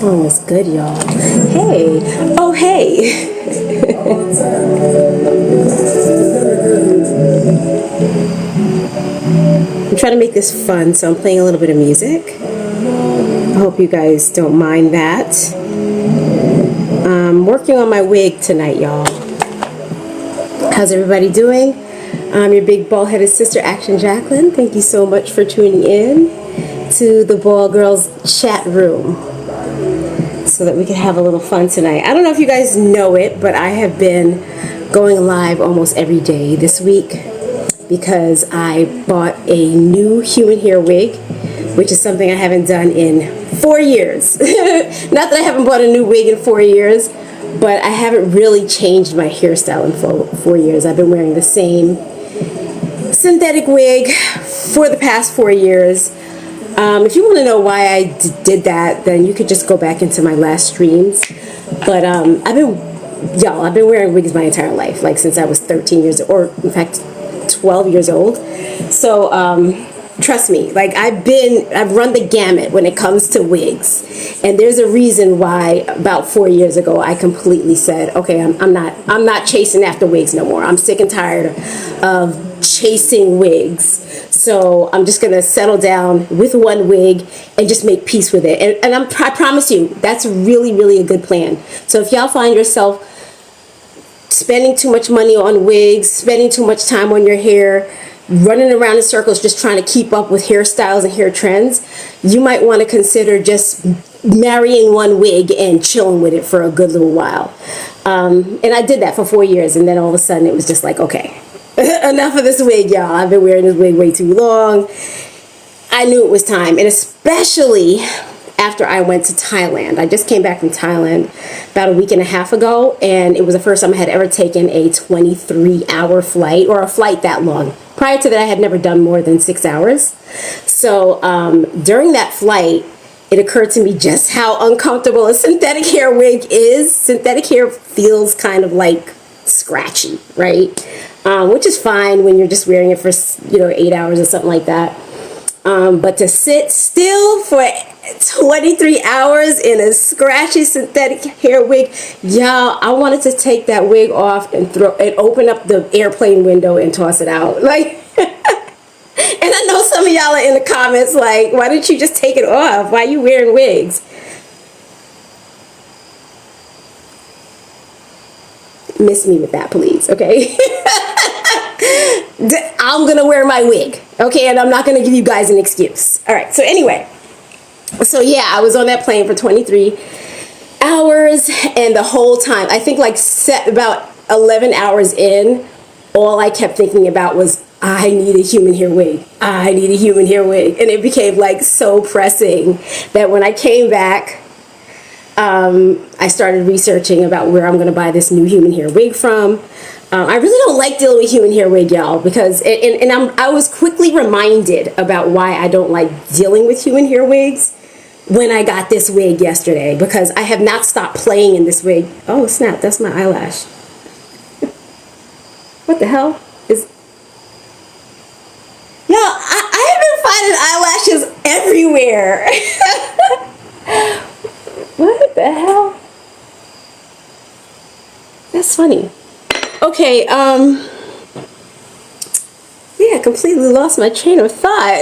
song is good, y'all. Hey. Oh, hey. I'm trying to make this fun, so I'm playing a little bit of music. I hope you guys don't mind that. I'm working on my wig tonight, y'all. How's everybody doing? I'm your big bald-headed sister, Action Jacqueline. Thank you so much for tuning in to the Ball Girls chat room so that we can have a little fun tonight. I don't know if you guys know it, but I have been going live almost every day this week because I bought a new human hair wig, which is something I haven't done in 4 years. Not that I haven't bought a new wig in 4 years, but I haven't really changed my hairstyle in 4 years. I've been wearing the same synthetic wig for the past 4 years. If you want to know why I did that, then you could just go back into my last streams. But I've been wearing wigs my entire life, like since I was 13 years old, or in fact 12 years old. So trust me, like I've run the gamut when it comes to wigs, and there's a reason why about 4 years ago I completely said, okay, I'm not chasing after wigs no more. I'm sick and tired of chasing wigs. So I'm just gonna settle down with one wig and just make peace with it. And I promise you, that's really, really a good plan. So if y'all find yourself spending too much money on wigs, spending too much time on your hair, running around in circles just trying to keep up with hairstyles and hair trends, you might want to consider just marrying one wig and chilling with it for a good little while. And I did that for 4 years, and then all of a sudden it was just like, okay, enough of this wig, y'all. I've been wearing this wig way too long. I knew it was time, and especially after I went to Thailand. I just came back from Thailand about a week and a half ago, and it was the first time I had ever taken a 23-hour flight, or a flight that long. Prior to that, I had never done more than 6 hours. So during that flight, it occurred to me just how uncomfortable a synthetic hair wig is. Synthetic hair feels kind of like scratchy, right? Which is fine when you're just wearing it for 8 hours or something like that. But to sit still for 23 hours in a scratchy synthetic hair wig, y'all, I wanted to take that wig off and open up the airplane window and toss it out. Like, and I know some of y'all are in the comments like, why didn't you just take it off? Why are you wearing wigs? Miss me with that, please, okay? I'm gonna wear my wig, okay? And I'm not gonna give you guys an excuse. All right, so anyway, so yeah, I was on that plane for 23 hours, and the whole time, I think like about 11 hours in, all I kept thinking about was, I need a human hair wig. I need a human hair wig. And it became like so pressing that when I came back, I started researching about where I'm going to buy this new human hair wig from. I really don't like dealing with human hair wig, y'all, because I was quickly reminded about why I don't like dealing with human hair wigs when I got this wig yesterday, because I have not stopped playing in this wig. Oh snap, that's my eyelash. What the hell is? Y'all, I have been finding eyelashes everywhere. What the hell? That's funny. Okay, yeah, I completely lost my train of thought.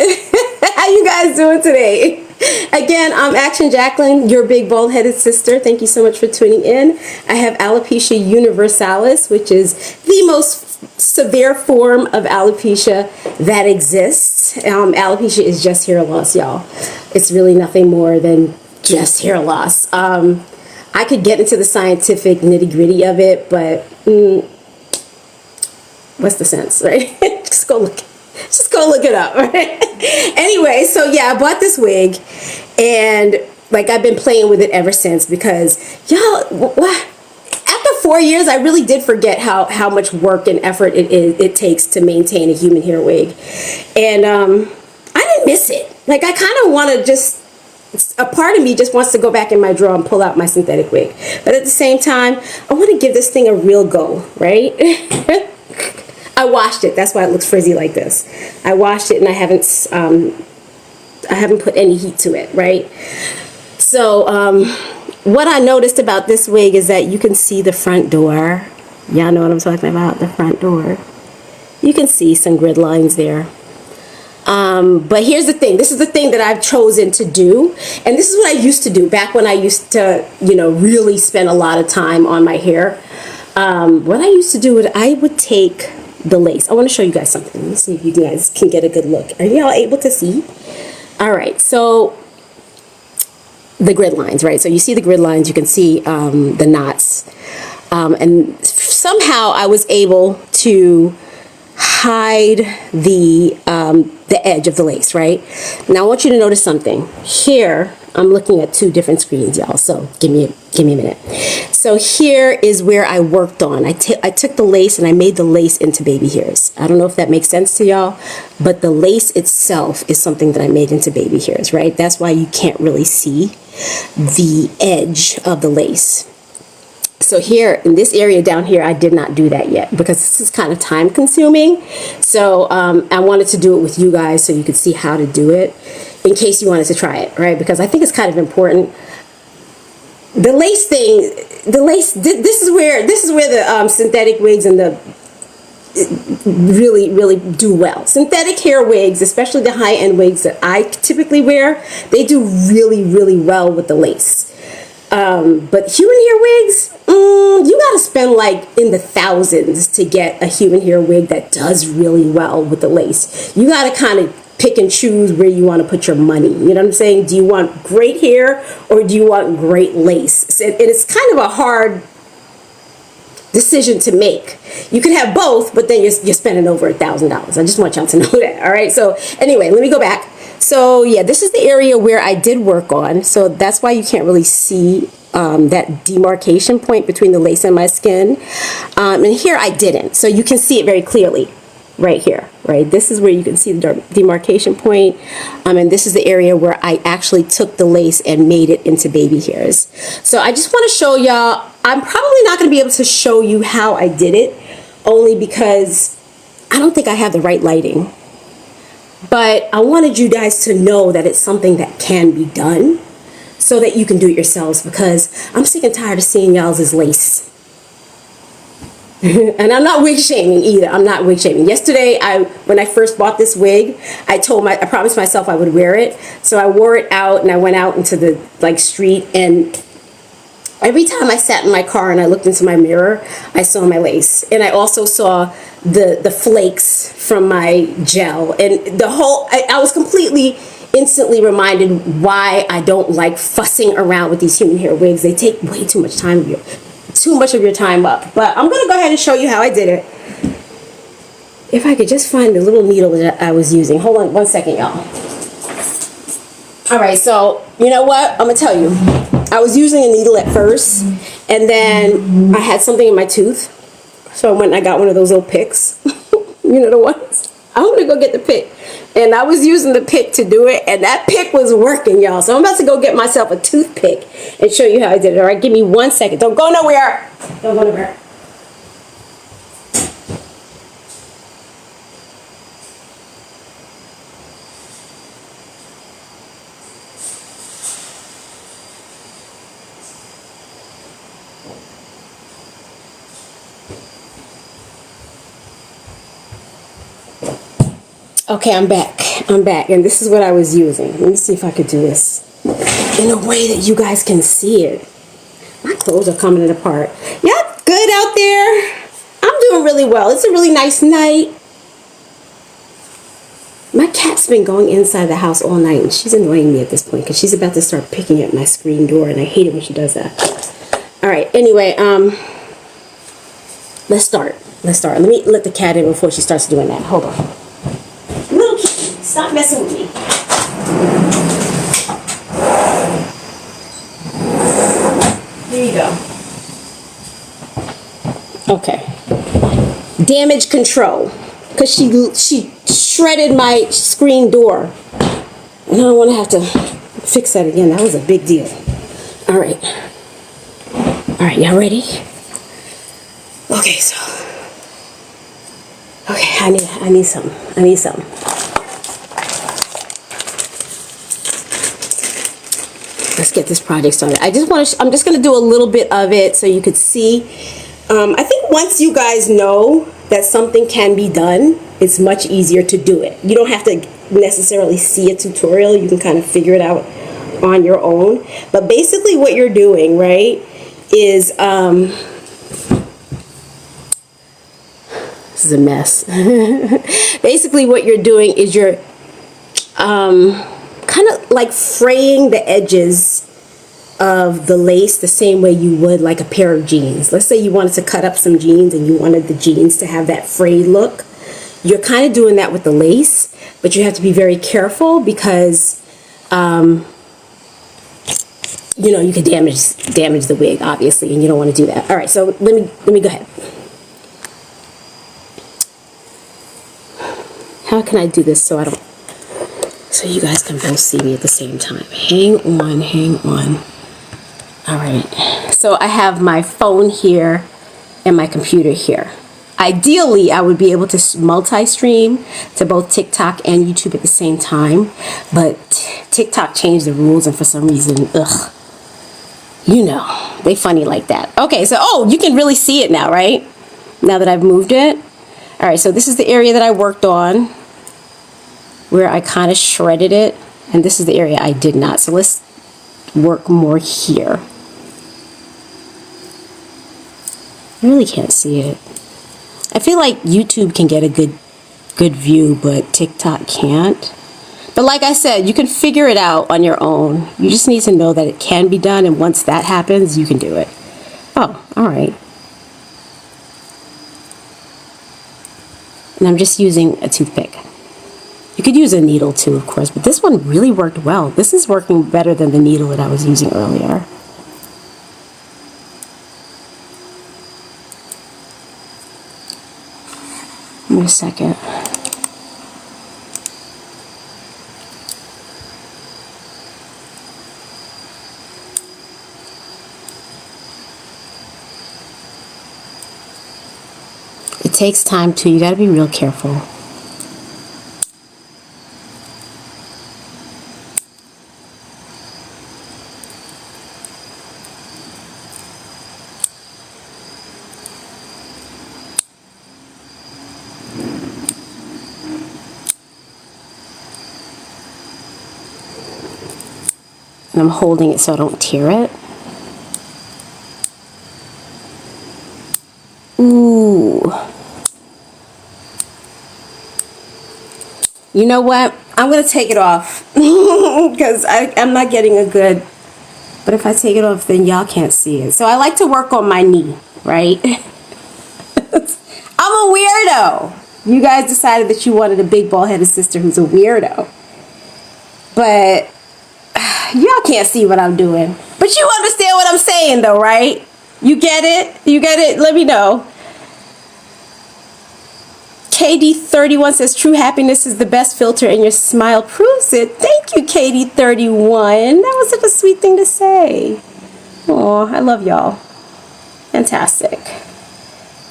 How you guys doing today? Again, I'm Action Jacqueline, your big bald-headed sister. Thank you so much for tuning in. I have alopecia universalis, which is the most severe form of alopecia that exists. Alopecia is just hair loss, y'all. It's really nothing more than just hair loss. I could get into the scientific nitty-gritty of it, but what's the sense, right? Just go look it up, right? Anyway, so yeah, I bought this wig, and like I've been playing with it ever since, because y'all, after 4 years, I really did forget how much work and effort it takes to maintain a human hair wig, and I didn't miss it. Like, I kind of want to just, a part of me just wants to go back in my drawer and pull out my synthetic wig, but at the same time, I want to give this thing a real go, right? I washed it. That's why it looks frizzy like this. I washed it, and I haven't put any heat to it, right? So what I noticed about this wig is that you can see the front door. Y'all know what I'm talking about, the front door. You can see some grid lines there. But here's the thing. This is the thing that I've chosen to do. And this is what I used to do back when I used to, you know, really spend a lot of time on my hair. What I used to do is I would take the lace. I want to show you guys something. Let me see if you guys can get a good look. Are y'all able to see? All right. So the grid lines, right? So you see the grid lines. You can see the knots. And somehow I was able to hide the edge of the lace, right? Now I want you to notice something. Here, I'm looking at two different screens, y'all. So give me a minute. So here is where I worked on. I took the lace and I made the lace into baby hairs. I don't know if that makes sense to y'all, but the lace itself is something that I made into baby hairs, right? That's why you can't really see the edge of the lace. So here in this area down here, I did not do that yet because this is kind of time consuming. So I wanted to do it with you guys so you could see how to do it in case you wanted to try it, right? Because I think it's kind of important. The lace thing, this is where the synthetic wigs and the really do well. Synthetic hair wigs, especially the high-end wigs that I typically wear, they do really well with the lace. But human hair wigs, you gotta spend like in the thousands to get a human hair wig that does really well with the lace. You gotta kind of pick and choose where you want to put your money. You know what I'm saying? Do you want great hair or do you want great lace? And it's kind of a hard decision to make. You can have both, but then you're spending over $1,000. I just want y'all to know that. All right. So anyway, let me go back. So yeah, this is the area where I did work on. So that's why you can't really see that demarcation point between the lace and my skin. And here I didn't. So you can see it very clearly right here, right? This is where you can see the demarcation point. And this is the area where I actually took the lace and made it into baby hairs. So I just want to show y'all, I'm probably not going to be able to show you how I did it, only because I don't think I have the right lighting. But I wanted you guys to know that it's something that can be done so that you can do it yourselves, because I'm sick and tired of seeing y'all's as lace. And I'm not wig shaming either. I'm not wig shaming. Yesterday, when I first bought this wig, I promised myself I would wear it. So I wore it out and I went out into the street, and every time I sat in my car and I looked into my mirror, I saw my lace. And I also saw the flakes from my gel. And I was completely instantly reminded why I don't like fussing around with these human hair wigs. They take way too much of your time up. But I'm going to go ahead and show you how I did it. If I could just find the little needle that I was using. Hold on one second, y'all. All right, so you know what? I'm going to tell you. I was using a needle at first, and then I had something in my tooth. So I went and I got one of those little picks. You know the ones? I'm going to go get the pick. And I was using the pick to do it, and that pick was working, y'all. So I'm about to go get myself a toothpick and show you how I did it. All right, give me 1 second. Don't go nowhere. Don't go nowhere. Okay, I'm back. And this is what I was using. Let me see if I could do this in a way that you guys can see it. My clothes are coming apart. Y'all good out there? I'm doing really well. It's a really nice night. My cat's been going inside the house all night, and she's annoying me at this point because she's about to start picking at my screen door, and I hate it when she does that. All right, anyway, let's start. Let me let the cat in before she starts doing that. Hold on. Little kitty, stop messing with me. Here you go. Okay. Damage control. Because she shredded my screen door. And I don't want to have to fix that again. That was a big deal. All right. All right, y'all ready? Okay, so. Okay, I need something. Let's let's get this project started. I'm just going to do a little bit of it so you could see. I think once you guys know that something can be done, it's much easier to do it. You don't have to necessarily see a tutorial. You can kind of figure it out on your own. But basically what you're doing, right, is, this is a mess. Basically what you're doing is you're kind of like fraying the edges of the lace the same way you would like a pair of jeans. Let's say you wanted to cut up some jeans and you wanted the jeans to have that frayed look. You're kind of doing that with the lace, but you have to be very careful because you know, you could damage the wig, obviously, and you don't want to do that. All right, so let me go ahead. How can I do this so you guys can both see me at the same time? Hang on. All right, so I have my phone here and my computer here. Ideally, I would be able to multi-stream to both TikTok and YouTube at the same time, but TikTok changed the rules, and for some reason, ugh, you know, they funny like that. Okay, so, oh, you can really see it now, right? Now that I've moved it. All right, so this is the area that I worked on, where I kind of shredded it, and this is the area I did not. So let's work more here. I really can't see it. I feel like YouTube can get a good view, but TikTok can't. But like I said, you can figure it out on your own. You just need to know that it can be done, and once that happens, you can do it. Oh, all right. And I'm just using a toothpick. You could use a needle too, of course, but this one really worked well. This is working better than the needle that I was using earlier. Give me a second. It takes time too. You got to be real careful. And I'm holding it so I don't tear it. Ooh. You know what? I'm going to take it off because I'm not getting a good, but if I take it off, then y'all can't see it. So I like to work on my knee, right? I'm a weirdo. You guys decided that you wanted a big bald-headed sister who's a weirdo. But y'all can't see what I'm doing. But you understand what I'm saying though, right? You get it? You get it? Let me know. KD31 says, true happiness is the best filter and your smile proves it. Thank you, KD31. That was such a sweet thing to say. Oh, I love y'all. Fantastic.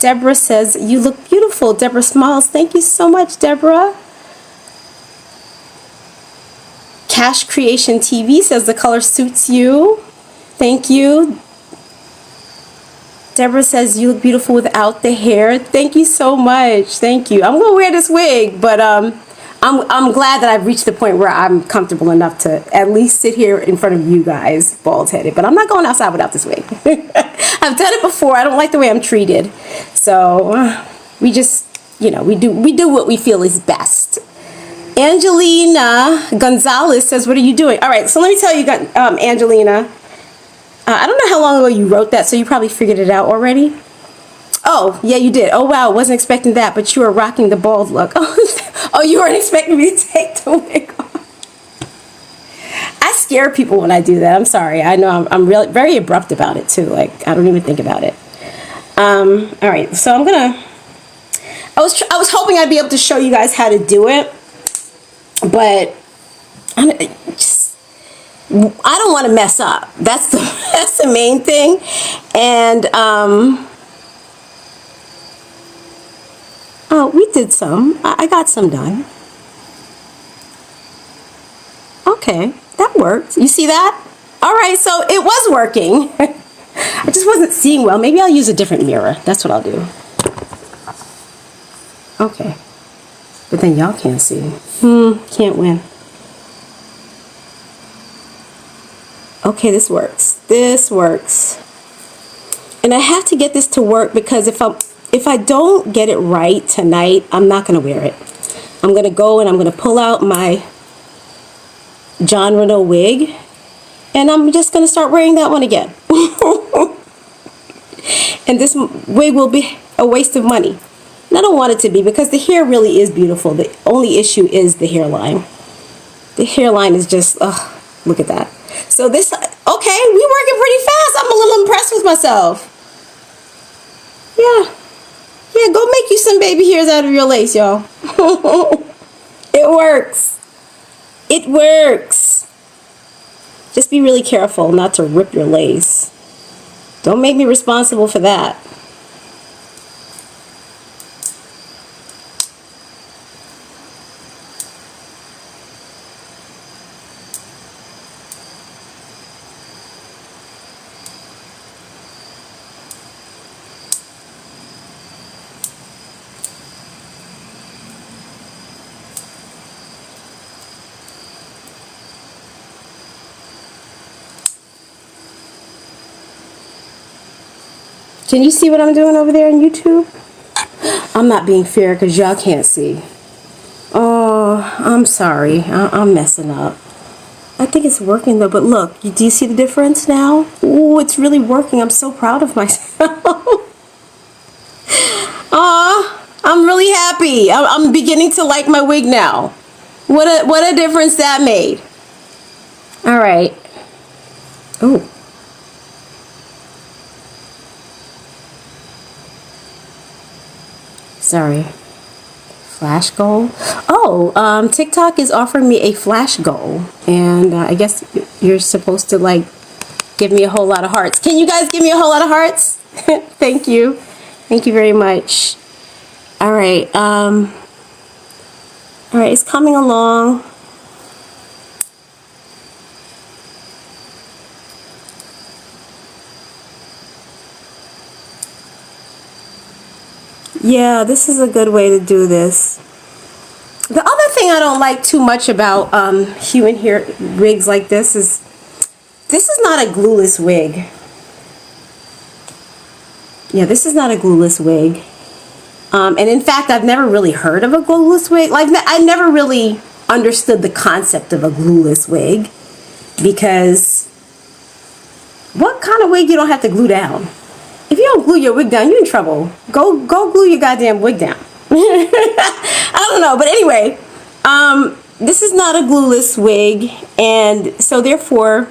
Deborah says, you look beautiful. Deborah smiles. Thank you so much, Deborah. Cash Creation TV says the color suits you. Thank you. Deborah says you look beautiful without the hair. Thank you so much. Thank you. I'm gonna wear this wig, but I'm glad that I've reached the point where I'm comfortable enough to at least sit here in front of you guys bald-headed. But I'm not going outside without this wig. I've done it before. I don't like the way I'm treated, so we just, you know, we do what we feel is best. Angelina Gonzalez says, what are you doing? All right, so let me tell you, Angelina. I don't know how long ago you wrote that, so you probably figured it out already. Oh, yeah, you did. Oh, wow, wasn't expecting that, but you were rocking the bald look. Oh, you weren't expecting me to take the wig off. I scare people when I do that. I'm sorry. I know I'm really very abrupt about it, too. Like, I don't even think about it. All right, so I'm going to... I was hoping I'd be able to show you guys how to do it, but I don't want to mess up. That's the main thing. And oh, we did some. I got some done. Okay, that worked. You see that? All right, so it was working. I just wasn't seeing well. Maybe I'll use a different mirror. That's what I'll do. Okay. But then y'all can't see. Can't win. Okay, this works. This works. And I have to get this to work because if I don't get it right tonight, I'm not going to wear it. I'm going to go and I'm going to pull out my John Renault wig and I'm just going to start wearing that one again. And this wig will be a waste of money. And I don't want it to be because the hair really is beautiful. The only issue is the hairline. The hairline is just, look at that. So this, okay, we working pretty fast. I'm a little impressed with myself. Yeah. Yeah, go make you some baby hairs out of your lace, y'all. It works. It works. Just be really careful not to rip your lace. Don't make me responsible for that. Can you see what I'm doing over there on YouTube? I'm not being fair because y'all can't see. Oh, I'm sorry. I'm messing up. I think it's working though, but look, do you see the difference now? Ooh, it's really working. I'm so proud of myself. Aw, I'm really happy. I'm beginning to like my wig now. What a difference that made. All right. Ooh. Sorry. Flash goal. Oh, TikTok is offering me a flash goal, and I guess you're supposed to like give me a whole lot of hearts. Can you guys give me a whole lot of hearts? Thank you. Thank you very much. All right. All right, it's coming along. Yeah, this is a good way to do this. The other thing I don't like too much about human hair wigs like this is not a glueless wig. Yeah, this is not a glueless wig. And in fact, I've never really heard of a glueless wig. Like, I never really understood the concept of a glueless wig, because what kind of wig you don't have to glue down? If you don't glue your wig down, you're in trouble. Go glue your goddamn wig down. I don't know, but anyway, this is not a glueless wig, and so therefore,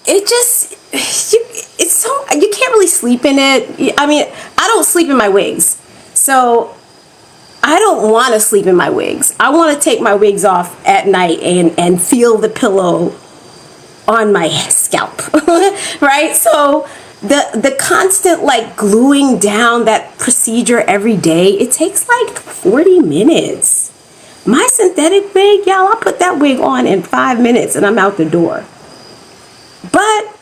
it just, it's so, you can't really sleep in it. I mean, I don't sleep in my wigs, so I don't want to sleep in my wigs. I want to take my wigs off at night and feel the pillow on my scalp, right? So the constant like gluing down that procedure every day, it takes like 40 minutes. My synthetic wig, y'all, I'll put that wig on in 5 minutes and I'm out the door. But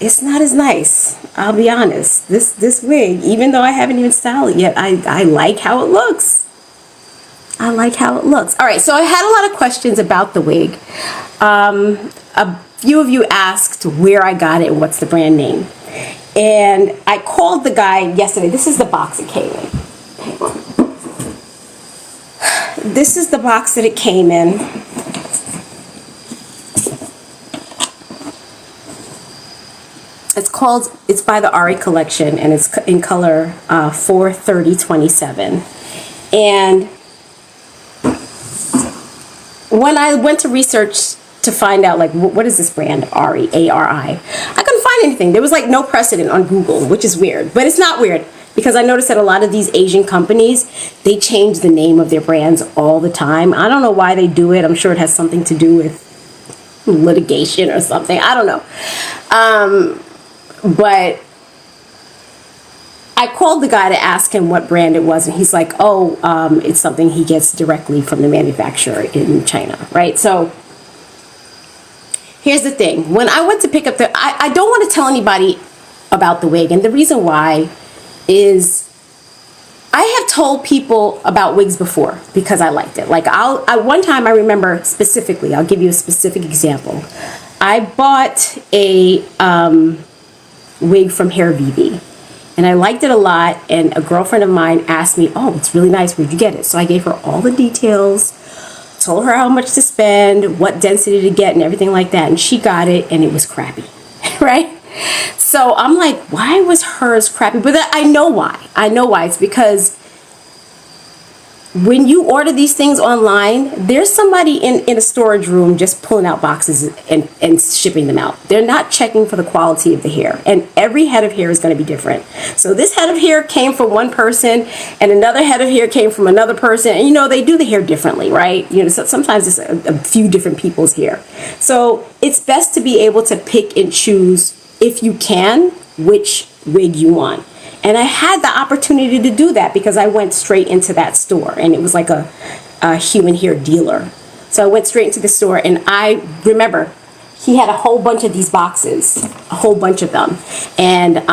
it's not as nice, I'll be honest. This wig, even though I haven't even styled it yet, I like how it looks. I like how it looks. All right, so I had a lot of questions about the wig. A few of you asked where I got it and what's the brand name. And I called the guy yesterday. This is the box it came in. Hang on. This is the box that it came in. It's by the Ari collection, and it's in color 43027. And when I went to research to find out, like, what is this brand, Ari, A-R-I, I couldn't find anything. There was like no precedent on Google, which is weird. But it's not weird, because I noticed that a lot of these Asian companies, they change the name of their brands all the time. I don't know why they do it. I'm sure it has something to do with litigation or something. I don't know. But I called the guy to ask him what brand it was, and he's like, oh, it's something he gets directly from the manufacturer in China, right? So here's the thing. When I went to pick up I don't want to tell anybody about the wig, and the reason why is I have told people about wigs before because I liked it. Like one time I remember specifically, I'll give you a specific example. I bought a wig from Hair VV, and I liked it a lot, and a girlfriend of mine asked me, oh, it's really nice, where'd you get it? So I gave her all the details, told her how much to spend, what density to get, and everything like that, and she got it, and it was crappy, right? So I'm like, why was hers crappy? But I know why. I know why. It's because when you order these things online, there's somebody in a storage room just pulling out boxes and shipping them out. They're not checking for the quality of the hair. And every head of hair is going to be different. So this head of hair came from one person, and another head of hair came from another person. And, you know, they do the hair differently, right? You know, so sometimes it's a few different people's hair. So it's best to be able to pick and choose, if you can, which wig you want. And I had the opportunity to do that because I went straight into that store, and it was like a human hair dealer. So I went straight into the store, and I remember he had a whole bunch of these boxes, a whole bunch of them. And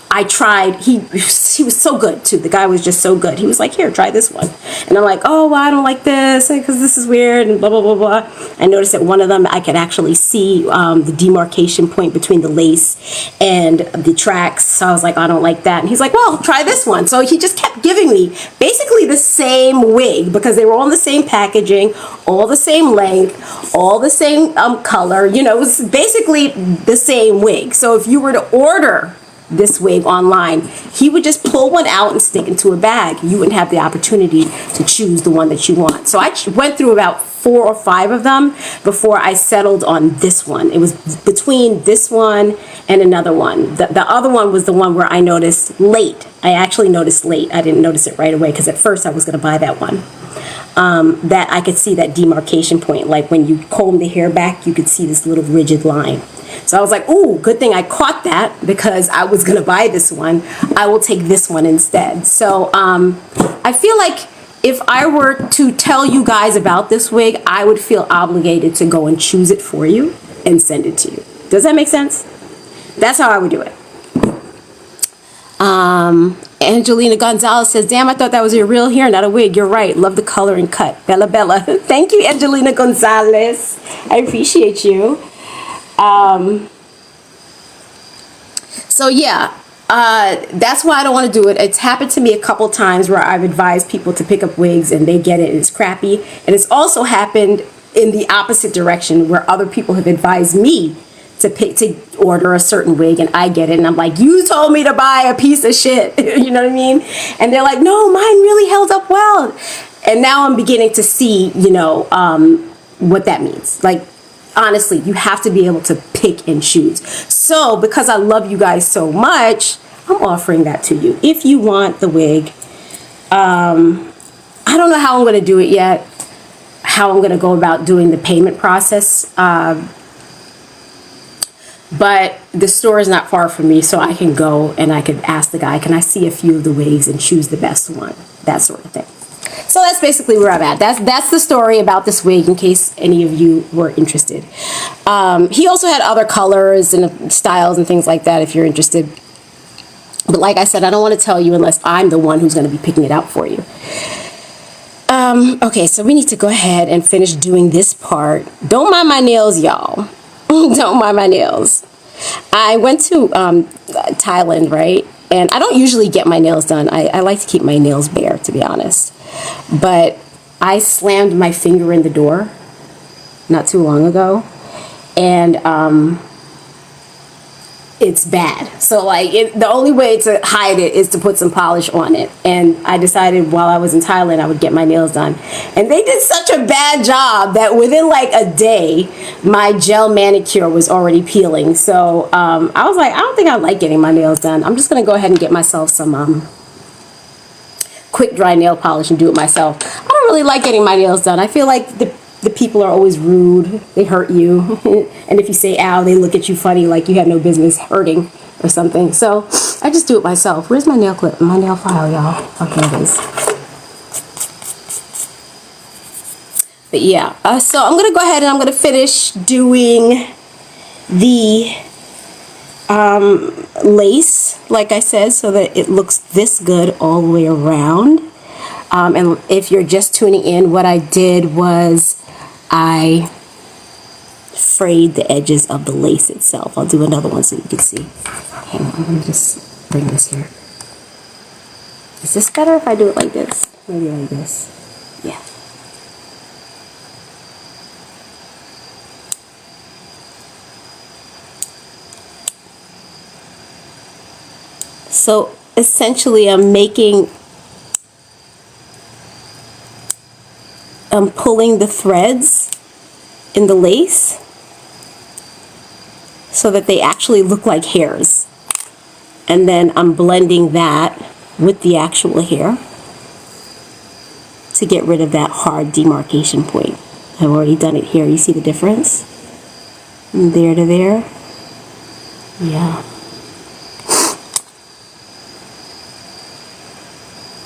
I tried, he was so good too. The guy was just so good. He was like, here, try this one. And I'm like, oh, well, I don't like this because this is weird and blah, blah, blah, blah. I noticed that one of them, I could actually see the demarcation point between the lace and the tracks. So I was like, I don't like that. And he's like, well, try this one. So he just kept giving me basically the same wig because they were all in the same packaging, all the same length, all the same color. You know, it was basically the same wig. So if you were to order this wig online, he would just pull one out and stick into a bag. You wouldn't have the opportunity to choose the one that you want. So I went through about 4 or 5 of them before I settled on this one. It was between this one and another one. The other one was the one where I noticed late. I actually noticed late. I didn't notice it right away because at first I was going to buy that one. That I could see that demarcation point. Like when you comb the hair back, you could see this little rigid line. So I was like, ooh, good thing I caught that because I was going to buy this one. I will take this one instead. So I feel like if I were to tell you guys about this wig, I would feel obligated to go and choose it for you and send it to you. Does that make sense? That's how I would do it. Angelina Gonzalez says, damn, I thought that was your real hair, not a wig. You're right. Love the color and cut. Bella Bella. Thank you, Angelina Gonzalez. I appreciate you. So yeah, that's why I don't want to do it. It's happened to me a couple times where I've advised people to pick up wigs and they get it and it's crappy. And it's also happened in the opposite direction where other people have advised me to order a certain wig and I get it and I'm like, you told me to buy a piece of shit. You know what I mean? And they're like, no, mine really held up well. And now I'm beginning to see, you know, what that means. Like, honestly, you have to be able to pick and choose. So because I love you guys so much, I'm offering that to you. If you want the wig, I don't know how I'm going to do it yet, how I'm going to go about doing the payment process. But the store is not far from me, so I can go and I could ask the guy, can I see a few of the wigs and choose the best one? That sort of thing. So that's basically where I'm at. That's the story about this wig, in case any of you were interested. He also had other colors and styles and things like that if you're interested. But like I said, I don't want to tell you unless I'm the one who's going to be picking it out for you. Okay, so we need to go ahead and finish doing this part. Don't mind my nails, y'all. Don't mind my nails. I went to Thailand, right? And I don't usually get my nails done. I like to keep my nails bare, to be honest. But I slammed my finger in the door not too long ago. And it's bad. So like the only way to hide it is to put some polish on it. And I decided while I was in Thailand, I would get my nails done. And they did such a bad job that within like a day, my gel manicure was already peeling. So I was like, I don't think I like getting my nails done. I'm just going to go ahead and get myself some quick dry nail polish and do it myself. I don't really like getting my nails done. I feel like the people are always rude. They hurt you. And if you say ow, they look at you funny like you have no business hurting or something. So I just do it myself. Where's my nail clip? My nail file, y'all. Okay, it is. But yeah, so I'm gonna go ahead and I'm gonna finish doing the lace, like I said, so that it looks this good all the way around. And if you're just tuning in, what I did was I frayed the edges of the lace itself. I'll do another one so you can see. Hang on, let me just bring this here. Is this better if I do it like this? Maybe like this. Yeah. So essentially I'm pulling the threads in the lace so that they actually look like hairs. And then I'm blending that with the actual hair to get rid of that hard demarcation point. I've already done it here. You see the difference? From there to there. Yeah.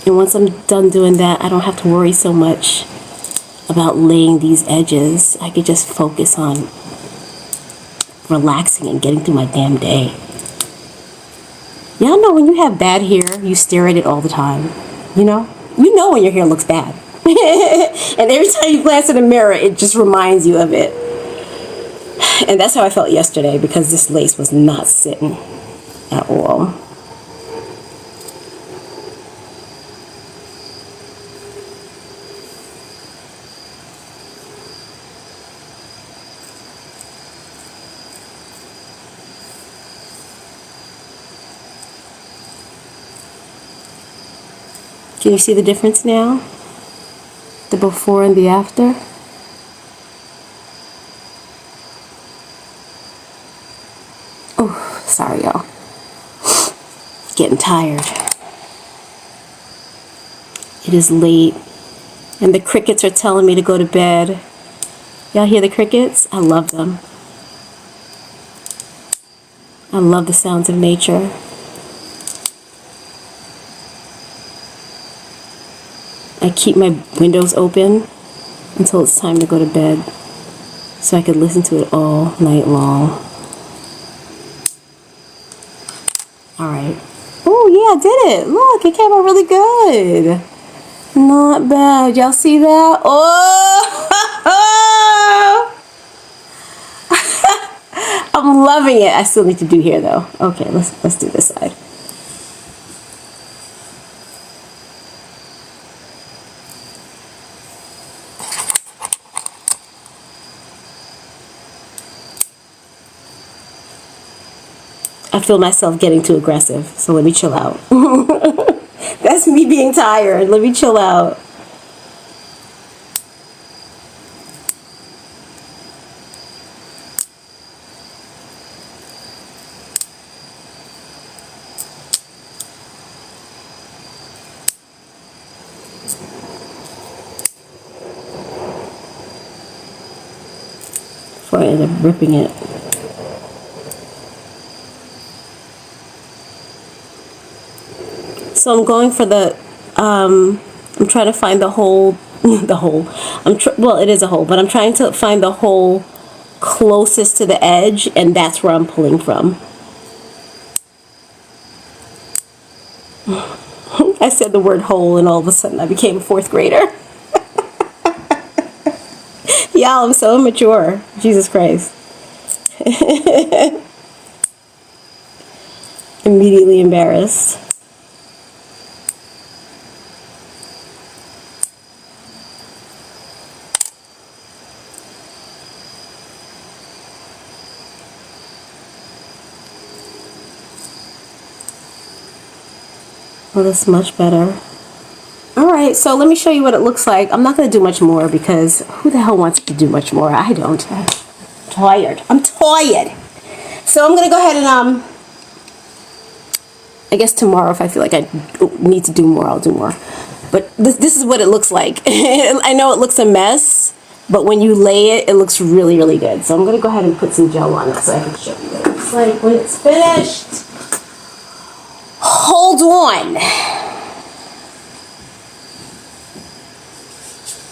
And once I'm done doing that, I don't have to worry so much about laying these edges. I could just focus on relaxing and getting through my damn day. Y'all know when you have bad hair, you stare at it all the time. You know when your hair looks bad. And every time you glance in the mirror, it just reminds you of it. And that's how I felt yesterday, because this lace was not sitting at all. Can you see the difference now? The before and the after? Oh, sorry y'all. Getting tired. It is late and the crickets are telling me to go to bed. Y'all hear the crickets? I love them. I love the sounds of nature. I keep my windows open until it's time to go to bed so I could listen to it all night long. Alright. Oh yeah, I did it. Look, it came out really good. Not bad. Y'all see that? Oh! I'm loving it. I still need to do hair though. Okay, let's do this side. I feel myself getting too aggressive, so let me chill out. That's me being tired. Let me chill out. Before I end up ripping it. So I'm going for the, I'm trying to find the hole, well, it is a hole, but I'm trying to find the hole closest to the edge, and that's where I'm pulling from. I said the word hole, and all of a sudden I became a 4th grader. Y'all, I'm so immature. Jesus Christ. Immediately embarrassed. Well, that's much better. Alright, so let me show you what it looks like. I'm not going to do much more because who the hell wants to do much more? I don't. I'm tired. I'm tired. So I'm going to go ahead and, I guess tomorrow if I feel like I need to do more, I'll do more. But this is what it looks like. I know it looks a mess, but when you lay it, it looks really, really good. So I'm going to go ahead and put some gel on it so I can show you what it looks like when it's finished. Hold on.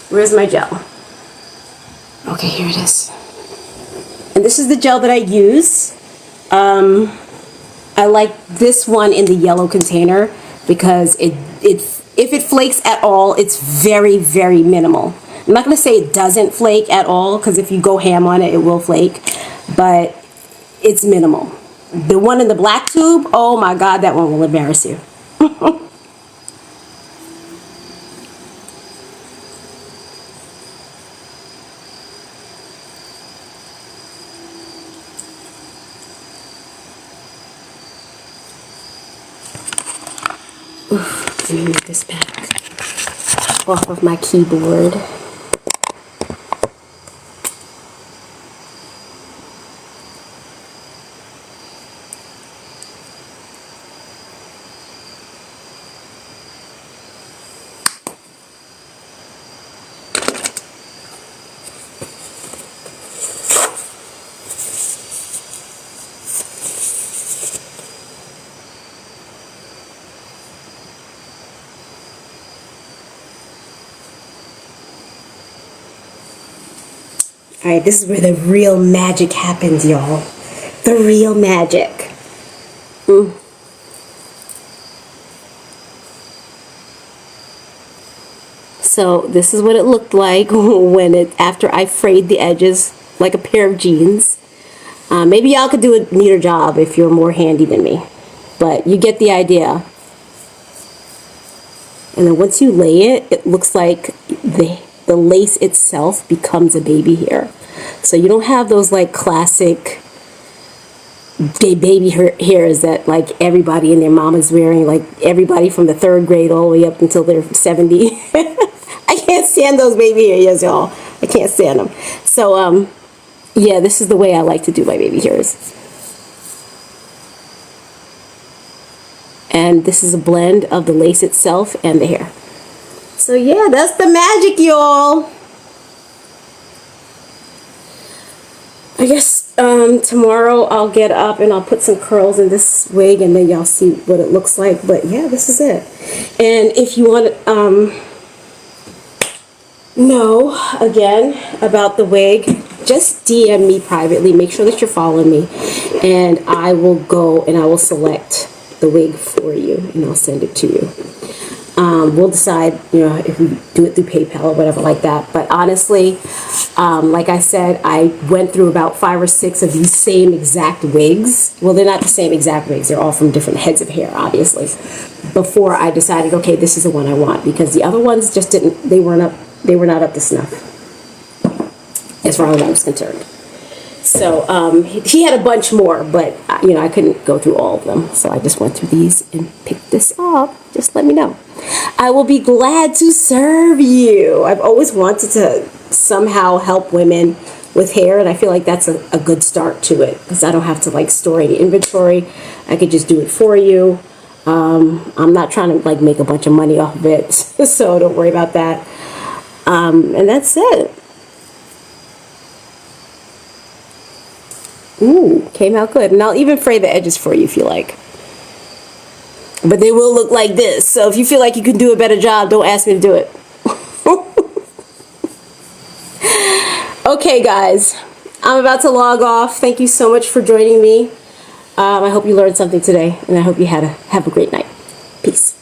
Where's my gel? Okay, here it is. And this is the gel that I use. I like this one in the yellow container because if it flakes at all, it's very, very minimal. I'm not going to say it doesn't flake at all, because if you go ham on it, it will flake, but it's minimal. The one in the black tube, oh my God, that one will embarrass you. Let me move this back off of my keyboard. Alright, this is where the real magic happens, y'all. The real magic. So this is what it looked like after I frayed the edges like a pair of jeans. Maybe y'all could do a neater job if you're more handy than me. But you get the idea. And then once you lay it, it looks like the lace itself becomes a baby hair. So you don't have those like classic baby hairs that like everybody and their mom is wearing, like everybody from the 3rd grade all the way up until they're 70. I can't stand those baby hairs, y'all. I can't stand them. So yeah, this is the way I like to do my baby hairs. And this is a blend of the lace itself and the hair. So yeah, that's the magic, y'all. I guess tomorrow I'll get up and I'll put some curls in this wig and then y'all see what it looks like. But yeah, this is it. And if you want to know again about the wig, just DM me privately. Make sure that you're following me, and I will go and I will select the wig for you and I'll send it to you. We'll decide, you know, if we do it through PayPal or whatever like that. But honestly, like I said, I went through about 5 or 6 of these same exact wigs. Well, they're not the same exact wigs. They're all from different heads of hair, obviously. Before I decided, okay, this is the one I want, because the other ones just didn't. They were not up to snuff, as far as I was concerned. So he had a bunch more, but you know, I couldn't go through all of them. So I just went through these and picked this up. Just let me know. I will be glad to serve you. I've always wanted to somehow help women with hair, and I feel like that's a good start to it, because I don't have to like store any inventory. I could just do it for you. I'm not trying to like make a bunch of money off of it, so don't worry about that. And that's it. Ooh, came out good. And I'll even fray the edges for you if you like. But they will look like this. So if you feel like you can do a better job, don't ask me to do it. Okay, guys. I'm about to log off. Thank you so much for joining me. I hope you learned something today. And I hope you have a great night. Peace.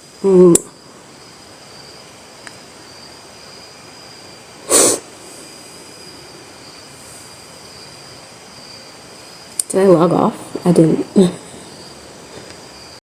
Did I log off? I didn't.